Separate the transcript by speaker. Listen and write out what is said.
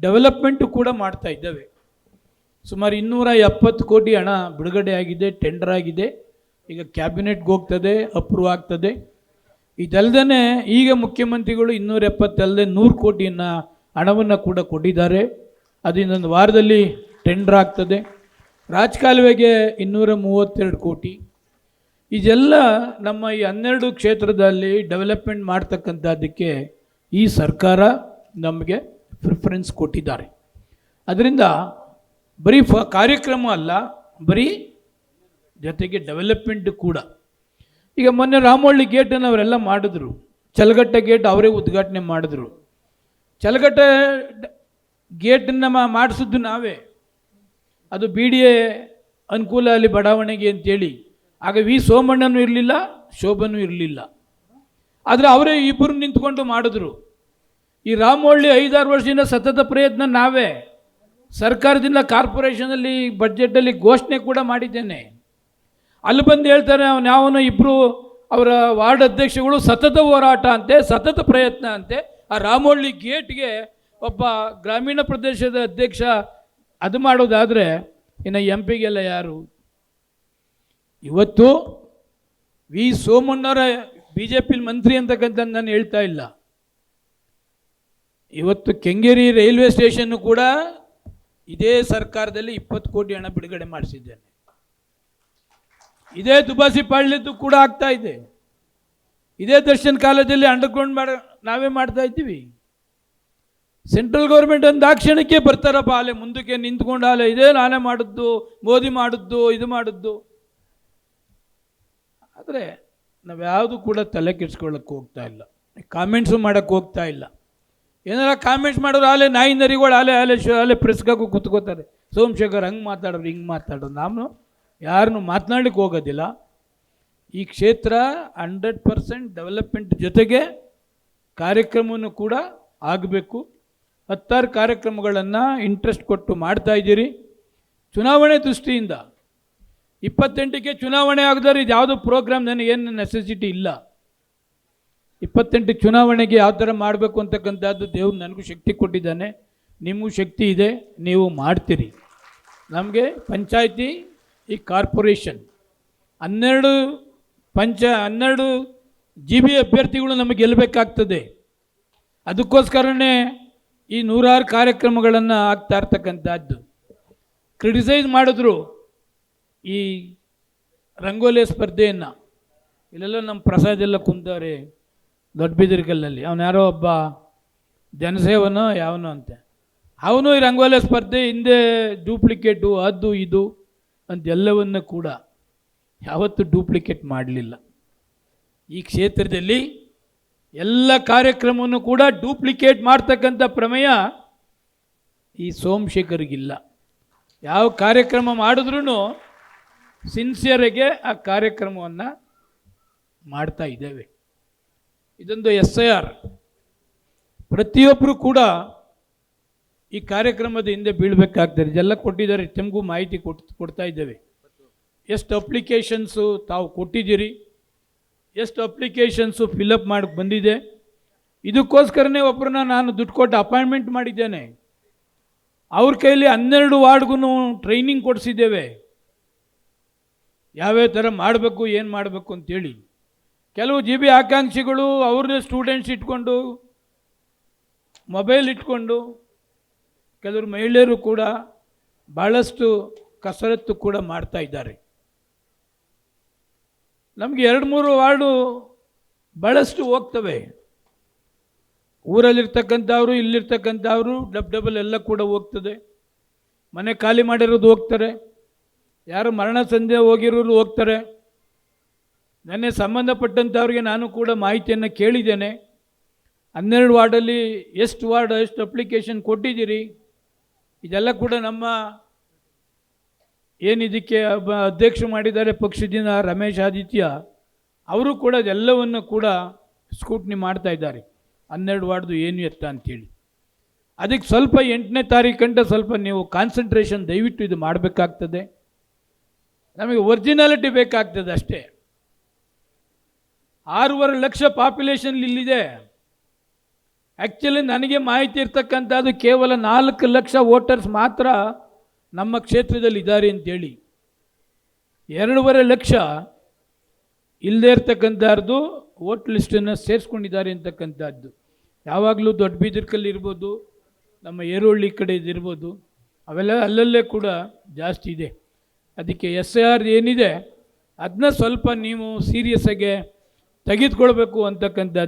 Speaker 1: Development ಕೂಡ ಮಾಡ್ತಾ ಇದ್ದೇವೆ. ಸುಮಾರು 270 ಕೋಟಿ ಹಣ ಬಿಡುಗಡೆ ಆಗಿದೆ, ಟೆಂಡರ್ ಆಗಿದೆ, ಈಗ ಕ್ಯಾಬಿನೆಟ್ಗೆ ಹೋಗ್ತದೆ, ಅಪ್ರೂವ್ ಆಗ್ತದೆ. ಇದಲ್ಲದೆ ಈಗ ಮುಖ್ಯಮಂತ್ರಿಗಳು 270 ಅಲ್ಲದೆ 100 ಕೋಟಿಯನ್ನು ಹಣವನ್ನು ಕೂಡ ಕೊಟ್ಟಿದ್ದಾರೆ. ಅದು ಇನ್ನೊಂದು ವಾರದಲ್ಲಿ ಟೆಂಡರ್ ಆಗ್ತದೆ. ರಾಜಕಾಲುವೆಗೆ 232 ಕೋಟಿ. ಇದೆಲ್ಲ ನಮ್ಮ ಈ 12 ಕ್ಷೇತ್ರದಲ್ಲಿ ಡೆವಲಪ್ಮೆಂಟ್ ಮಾಡ್ತಕ್ಕಂಥದ್ದಕ್ಕೆ ಈ ಸರ್ಕಾರ ನಮಗೆ ಪ್ರಿಫರೆನ್ಸ್ ಕೊಟ್ಟಿದ್ದಾರೆ. ಅದರಿಂದ ಬರೀ ಕಾರ್ಯಕ್ರಮ ಅಲ್ಲ, ಬರೀ ಜೊತೆಗೆ ಡೆವಲಪ್ಮೆಂಟ್ ಕೂಡ. ಈಗ ಮೊನ್ನೆ ರಾಮೋಳ್ಳಿ ಗೇಟನ್ನು ಅವರೆಲ್ಲ ಮಾಡಿದ್ರು, ಚಲಗಟ್ಟೆ ಗೇಟ್ ಅವರೇ ಉದ್ಘಾಟನೆ ಮಾಡಿದ್ರು. ಚಲಗಟ್ಟೆ ಗೇಟನ್ನು ಮಾಡಿಸಿದ್ದು ನಾವೇ. ಅದು ಬಿ ಡಿ ಎ ಅನುಕೂಲ ಅಲ್ಲಿ ಬಡಾವಣೆಗೆ ಅಂತೇಳಿ. ಆಗ ವಿ ಸೋಮಣ್ಣನೂ ಇರಲಿಲ್ಲ, ಶೋಭನೂ ಇರಲಿಲ್ಲ. ಆದರೆ ಅವರೇ ಇಬ್ಬರು ನಿಂತ್ಕೊಂಡು ಮಾಡಿದ್ರು. ಈ ರಾಮೋಳ್ಳಿ 5-6 ವರ್ಷದಿಂದ ಸತತ ಪ್ರಯತ್ನ ನಾವೇ. ಸರ್ಕಾರದಿಂದ ಕಾರ್ಪೊರೇಷನಲ್ಲಿ ಬಡ್ಜೆಟಲ್ಲಿ ಘೋಷಣೆ ಕೂಡ ಮಾಡಿದ್ದೇನೆ. ಅಲ್ಲಿ ಬಂದು ಹೇಳ್ತಾರೆ ಅವನು ಇಬ್ಬರು ಅವರ ವಾರ್ಡ್ ಅಧ್ಯಕ್ಷಗಳು ಸತತ ಹೋರಾಟ ಅಂತೆ, ಸತತ ಪ್ರಯತ್ನ ಅಂತೆ. ಆ ರಾಮೋಳ್ಳಿ ಗೇಟ್ಗೆ ಒಬ್ಬ ಗ್ರಾಮೀಣ ಪ್ರದೇಶದ ಅಧ್ಯಕ್ಷ ಅದು ಮಾಡೋದಾದರೆ ಇನ್ನು ಎಂ ಪಿಗೆಲ್ಲ ಯಾರು? ಇವತ್ತು ವಿ ಸೋಮಣ್ಣವರ ಬಿ ಜೆ ಪಿ ಮಂತ್ರಿ ಅಂತಕ್ಕಂಥ ನಾನು ಹೇಳ್ತಾ ಇಲ್ಲ. ಇವತ್ತು ಕೆಂಗೇರಿ ರೈಲ್ವೆ ಸ್ಟೇಷನ್ನು ಕೂಡ ಇದೇ ಸರ್ಕಾರದಲ್ಲಿ 20 ಕೋಟಿ ಹಣ ಬಿಡುಗಡೆ ಮಾಡಿಸಿದ್ದೇನೆ. ಇದೇ ದುಬಾಸಿ ಪಾಳ್ಯದ್ದು ಕೂಡ ಆಗ್ತಾ ಇದೆ. ಇದೇ ದರ್ಶನ್ ಕಾಲೇಜಲ್ಲಿ ಅಂಡರ್ಗ್ರೌಂಡ್ ನಾವೇ ಮಾಡ್ತಾ ಇದ್ದೀವಿ. ಸೆಂಟ್ರಲ್ ಗೌರ್ಮೆಂಟ್ ಒಂದು ಕ್ಷಣಕ್ಕೆ ಬರ್ತಾರಪ್ಪ, ಅಲ್ಲೇ ಮುಂದಕ್ಕೆ ನಿಂತ್ಕೊಂಡು ಅಲ್ಲೇ ಇದೇ ನಾನೇ ಮಾಡಿದ್ದು, ಮೋದಿ ಮಾಡಿದ್ದು, ಇದು ಮಾಡಿದ್ದು. ಆದರೆ ನಾವು ಯಾವುದು ಕೂಡ ತಲೆ ಕೆಡಿಸ್ಕೊಳ್ಳೋಕ್ಕೆ ಹೋಗ್ತಾ ಇಲ್ಲ, ಕಾಮೆಂಟ್ಸು ಮಾಡೋಕ್ಕೆ ಹೋಗ್ತಾ ಇಲ್ಲ. ಏನಾರ ಕಾಮೆಂಟ್ಸ್ ಮಾಡೋರು ಆಲೆ ನಾಯಿ ನರಿಗಳು ಆಲೆ ಪ್ರೆಸ್ಗಾಗೂ ಕೂತ್ಕೋತಾರೆ. ಸೋಮಶೇಖರ್ ಹಂಗೆ ಮಾತಾಡೋರು, ಹಿಂಗೆ ಮಾತಾಡೋರು. ನಾನು ಯಾರನ್ನು ಮಾತನಾಡಲಿಕ್ಕೆ ಹೋಗೋದಿಲ್ಲ. ಈ ಕ್ಷೇತ್ರ 100% ಡೆವಲಪ್ಮೆಂಟ್ ಜೊತೆಗೆ ಕಾರ್ಯಕ್ರಮವನ್ನು ಕೂಡ ಆಗಬೇಕು. 10 ಕಾರ್ಯಕ್ರಮಗಳನ್ನು ಇಂಟ್ರೆಸ್ಟ್ ಕೊಟ್ಟು ಮಾಡ್ತಾ ಇದ್ದೀರಿ. ಚುನಾವಣೆ ದೃಷ್ಟಿಯಿಂದ 28ಕ್ಕೆ ಚುನಾವಣೆ ಆಗಿದ್ರೆ ಇದು ಯಾವುದೋ ಪ್ರೋಗ್ರಾಮ್ ನನಗೇನು ನೆಸೆಸಿಟಿ ಇಲ್ಲ. 28 ಚುನಾವಣೆಗೆ ಯಾವ ಥರ ಮಾಡಬೇಕು ಅಂತಕ್ಕಂಥದ್ದು ದೇವ್ರು ನನಗೂ ಶಕ್ತಿ ಕೊಟ್ಟಿದ್ದಾನೆ, ನಿಮಗೂ ಶಕ್ತಿ ಇದೆ, ನೀವು ಮಾಡ್ತೀರಿ. ನಮಗೆ ಪಂಚಾಯಿತಿ, ಈ ಕಾರ್ಪೊರೇಷನ್ 12 GB ಅಭ್ಯರ್ಥಿಗಳು ನಮಗೆ ಗೆಲ್ಲಬೇಕಾಗ್ತದೆ. ಅದಕ್ಕೋಸ್ಕರನೇ ಈ 106 ಕಾರ್ಯಕ್ರಮಗಳನ್ನು ಆಗ್ತಾ ಇರ್ತಕ್ಕಂಥದ್ದು. ಕ್ರಿಟಿಸೈಸ್ ಮಾಡಿದ್ರು ಈ ರಂಗೋಲಿ ಸ್ಪರ್ಧೆಯನ್ನು. ಇಲ್ಲೆಲ್ಲ ನಮ್ಮ ಪ್ರಸಾದ್ ಎಲ್ಲ ಕುಂತಾರೆ ದೊಡ್ಡಬಿದಿರ್ಕಲ್ಲಲ್ಲಿ. ಅವನು ಯಾರೋ ಒಬ್ಬ ಜನಸೇವನೋ ಯಾವನೋ ಅಂತೆ, ಅವನು ಈ ರಂಗೋಲಿ ಸ್ಪರ್ಧೆ ಹಿಂದೆ ಡೂಪ್ಲಿಕೇಟು ಅದು ಇದು ಅಂತೆಲ್ಲವನ್ನು ಕೂಡ ಯಾವತ್ತೂ ಡೂಪ್ಲಿಕೇಟ್ ಮಾಡಲಿಲ್ಲ. ಈ ಕ್ಷೇತ್ರದಲ್ಲಿ ಎಲ್ಲ ಕಾರ್ಯಕ್ರಮವನ್ನು ಕೂಡ ಡೂಪ್ಲಿಕೇಟ್ ಮಾಡ್ತಕ್ಕಂಥ ಪ್ರಮೇಯ ಈ ಸೋಮಶೇಖರ್ಗಿಲ್ಲ. ಯಾವ ಕಾರ್ಯಕ್ರಮ ಮಾಡಿದ್ರೂ ಸಿನ್ಸಿಯರಿಗೆ ಆ ಕಾರ್ಯಕ್ರಮವನ್ನು ಮಾಡ್ತಾ ಇದ್ದೇವೆ. ಇದೊಂದು SIR. ಪ್ರತಿಯೊಬ್ಬರು ಕೂಡ ಈ ಕಾರ್ಯಕ್ರಮದ ಹಿಂದೆ ಬೀಳಬೇಕಾಗ್ತದೆ. ಇದೆಲ್ಲ ಕೊಟ್ಟಿದ್ದಾರೆ, ತಮಗೂ ಮಾಹಿತಿ ಕೊಡ್ತಾ ಇದ್ದೇವೆ. ಎಷ್ಟು ಅಪ್ಲಿಕೇಶನ್ಸು ತಾವು ಕೊಟ್ಟಿದ್ದೀರಿ, ಎಷ್ಟು ಅಪ್ಲಿಕೇಶನ್ಸು ಫಿಲಪ್ ಮಾಡಿ ಬಂದಿದೆ. ಇದಕ್ಕೋಸ್ಕರನೇ ಒಬ್ಬರನ್ನ ನಾನು ದುಡ್ಡು ಕೊಟ್ಟು ಅಪಾಯಿಂಟ್ಮೆಂಟ್ ಮಾಡಿದ್ದೇನೆ. ಅವ್ರ ಕೈಲಿ 12 ವಾರ್ಡ್ಗೂ ಟ್ರೈನಿಂಗ್ ಕೊಡಿಸಿದ್ದೇವೆ, ಯಾವ್ಯಾವ ಥರ ಮಾಡಬೇಕು, ಏನು ಮಾಡಬೇಕು ಅಂತೇಳಿ. ಕೆಲವು GB ಆಕಾಂಕ್ಷಿಗಳು ಅವ್ರನ್ನೇ ಸ್ಟೂಡೆಂಟ್ಸ್ ಇಟ್ಕೊಂಡು, ಮೊಬೈಲ್ ಇಟ್ಕೊಂಡು, ಕೆಲವರು ಮಹಿಳೆಯರು ಕೂಡ ಭಾಳಷ್ಟು ಕಸರತ್ತು ಕೂಡ ಮಾಡ್ತಾ ಇದ್ದಾರೆ. ನಮಗೆ 2-3 ವಾರ್ಡು ಭಾಳಷ್ಟು ಹೋಗ್ತವೆ. ಊರಲ್ಲಿರ್ತಕ್ಕಂಥವ್ರು, ಇಲ್ಲಿರ್ತಕ್ಕಂಥವ್ರು ಡಬಲ್ ಎಲ್ಲ ಕೂಡ ಹೋಗ್ತದೆ. ಮನೆ ಖಾಲಿ ಮಾಡಿರೋದು ಹೋಗ್ತಾರೆ, ಯಾರು ಮರಣ ಸಂಧ್ಯೆ ಹೋಗಿರೋರು ಹೋಗ್ತಾರೆ. ನೆನ್ನೆ ಸಂಬಂಧಪಟ್ಟಂಥವ್ರಿಗೆ ನಾನು ಕೂಡ ಮಾಹಿತಿಯನ್ನು ಕೇಳಿದ್ದೇನೆ. 12 ವಾರ್ಡಲ್ಲಿ ಎಷ್ಟು ಅಪ್ಲಿಕೇಶನ್ ಕೊಟ್ಟಿದ್ದೀರಿ, ಇದೆಲ್ಲ ಕೂಡ ನಮ್ಮ ಏನಿದಕ್ಕೆ ಅಧ್ಯಕ್ಷ ಮಾಡಿದ್ದಾರೆ ಪಕ್ಷದಿಂದ ರಮೇಶ್ ಆದಿತ್ಯ, ಅವರು ಕೂಡ ಇದೆಲ್ಲವನ್ನು ಕೂಡ ಸ್ಕೂಟ್ನಿ ಮಾಡ್ತಾ ಇದ್ದಾರೆ. 12 ವಾರ್ಡ್ದು ಏನು ಎತ್ತ ಅಂಥೇಳಿ. ಅದಕ್ಕೆ ಸ್ವಲ್ಪ 8ನೇ ತಾರೀಖಂಟ ಸ್ವಲ್ಪ ನೀವು ಕಾನ್ಸಂಟ್ರೇಷನ್ ದಯವಿಟ್ಟು ಇದು ಮಾಡಬೇಕಾಗ್ತದೆ. ನಮಗೆ ಒರಿಜಿನಾಲಿಟಿ ಬೇಕಾಗ್ತದೆ ಅಷ್ಟೇ. 6.5 ಲಕ್ಷ ಪಾಪ್ಯುಲೇಷನ್ ಇಲ್ಲಿದೆ. ಆ್ಯಕ್ಚುಲಿ ನನಗೆ ಮಾಹಿತಿ ಇರ್ತಕ್ಕಂಥದ್ದು ಕೇವಲ 4 ಲಕ್ಷ ವೋಟರ್ಸ್ ಮಾತ್ರ ನಮ್ಮ ಕ್ಷೇತ್ರದಲ್ಲಿ ಇದ್ದಾರೆ ಅಂತೇಳಿ. 2.5 ಲಕ್ಷ ಇಲ್ಲದೇ ಇರ್ತಕ್ಕಂಥದ್ದು ವೋಟ್ ಲಿಸ್ಟನ್ನು ಸೇರಿಸ್ಕೊಂಡಿದ್ದಾರೆ ಅಂತಕ್ಕಂಥದ್ದು. ಯಾವಾಗಲೂ ದೊಡ್ಡಬಿದರ್ಕಲ್ಲಿ ಇರ್ಬೋದು, ನಮ್ಮ ಏರೋಳ್ಳಿ ಕಡೆ ಇದಿರ್ಬೋದು, ಅವೆಲ್ಲ ಅಲ್ಲಲ್ಲೇ ಕೂಡ ಜಾಸ್ತಿ ಇದೆ. ಅದಕ್ಕೆ SIR ಏನಿದೆ ಅದನ್ನ ಸ್ವಲ್ಪ ನೀವು ಸೀರಿಯಸ್ಸಾಗೆ ತೆಗೆದುಕೊಳ್ಬೇಕು ಅಂತಕ್ಕಂಥದ್ದು